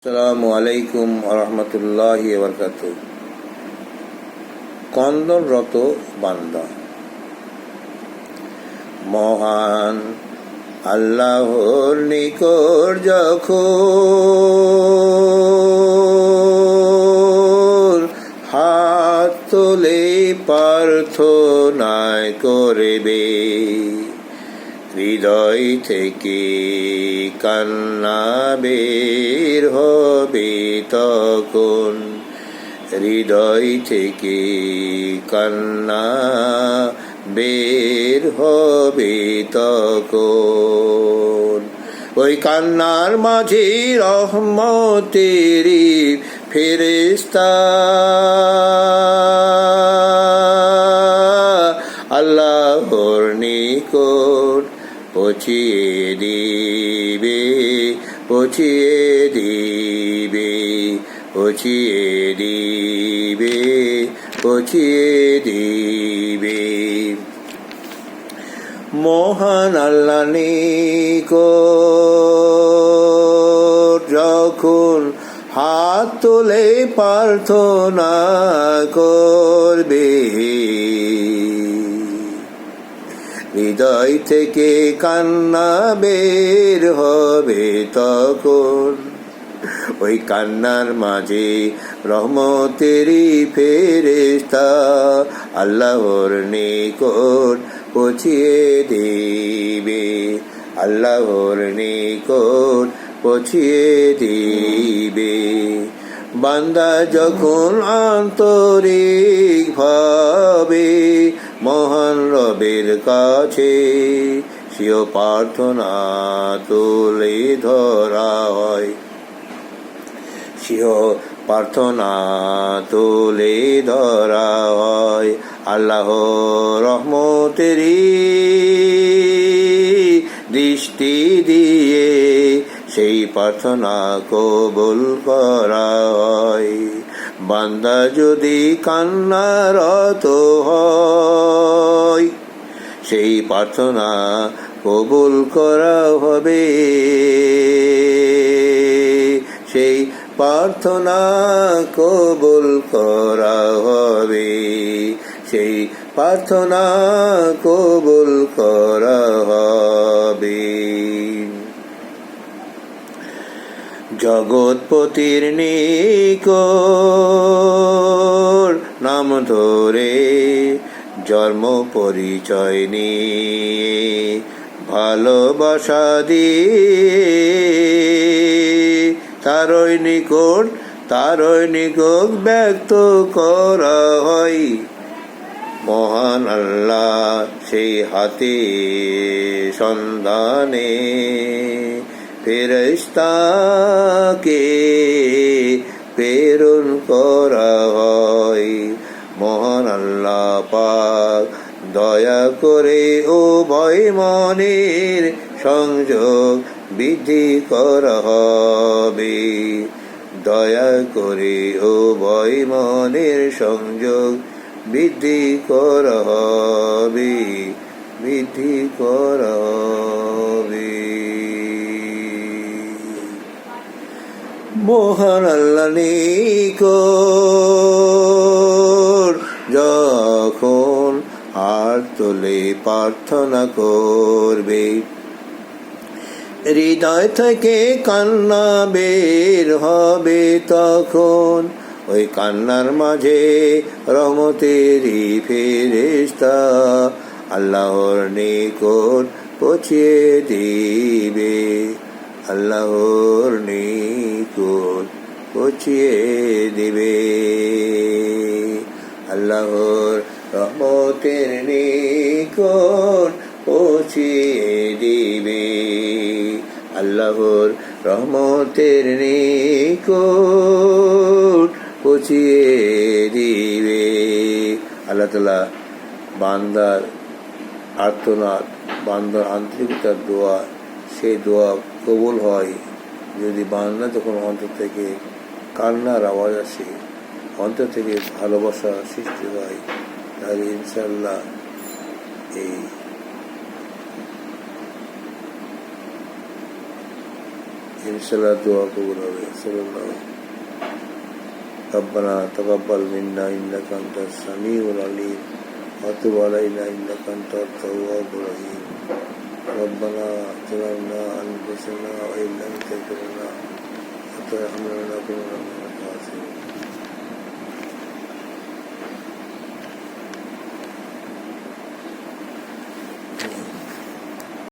আসসালামু আলাইকুম রহমতুল্লাহি ওয়াবারাকাতুহু। কন্দনরত বান্দা। মহান আল্লাহর নিকট যখন হাত তোলে প্রার্থনায় করবে, হৃদয় থেকে কান্না বের হবে তখন, হৃদয় থেকে কান্না বের হবে তখন। ওই কান্নার মাঝে রহমতেরি ফেরেশতা আল্লাহর নিকট পৌঁছিয়ে দিবে, পৌঁছিয়ে দিবে, পৌঁছিয়ে দিবে, পৌঁছিয়ে দিবে। মহান আল্লাহ নিকট যখন হাত তোলে প্রার্থনা করবে, হৃদয় থেকে কান্না বের হবে তখন। ওই কান্নার মাঝে রহমতেরি ফেরেশতা আল্লাহর নিকট পৌঁছিয়ে দিবে, আল্লাহর নিকট পৌঁছিয়ে দিবে। বান্দা যখন আন্তরিক ভাবে মহান রবের কাছে স্বীয় প্রার্থনা তুলে ধরা হয়, স্বীয় প্রার্থনা তুলে ধরা হয়, আল্লাহ রহমতেরি দৃষ্টি দিয়ে সেই প্রার্থনা কবুল করা হয়। বান্দা যদি কান্নারত হয়, সেই প্রার্থনা কবুল করা হবে, সেই প্রার্থনা কবুল করা হবে, সেই প্রার্থনা কবুল করা হবে। জগৎপতির নিকট নাম ধরে জন্ম পরিচয় নিয়ে ভালোবাসা দিয়ে তারই নিকট ব্যক্ত করা হয়। মহান আল্লাহ সেই হাতে সন্ধানে ফেরেশতাকে প্রেরণ করা হয়। মহান আল্লাহ পাক দয়া করে উভয় মনের সংযোগ বৃদ্ধি করা হবে, দয়া করে উভয় মনের সংযোগ বৃদ্ধি করা হবে, বৃদ্ধি করা হবে। মহান আল্লাহ নিকট যখন হাত তোলে প্রার্থনা করবে, হৃদয় থেকে কান্না বের হবে তখন। ওই কান্নার মাঝে রহমতেরি ফেরেশতা আল্লাহর নিকট পৌঁছিয়ে দিবে, আল্লাহর নিকট পৌঁছিয়ে দিবে, আল্লাহর রহমতের নিকট পৌঁছিয়ে দিবে, আল্লাহর রহমতের নিকট পৌঁছিয়ে দিবে। আল্লাহ তাআলা বান্দার আর্তনাদ, বান্দার আন্তরিকতার দোয়া, সেই দোয়া কবুল হয় যদি বান্দা যখন অন্তর থেকে কান্নার আওয়াজ আসে, অন্তর থেকে ভালোবাসা সৃষ্টি হয়, তাহলে ইনশাআল্লাহ इंशाल्लाह दुआ कबूल होगी। सल्लल्लाहु रब्बना तक़ब्बल मिन्ना इन्नका अंतस समीउल अलीम व तुब अलैना इन्नका अंतत तव्वाबुर रहीम। रब्बना ज़लमना अनफुसना व इन लम तग़फिर लना व तरहमना लनकुनन्ना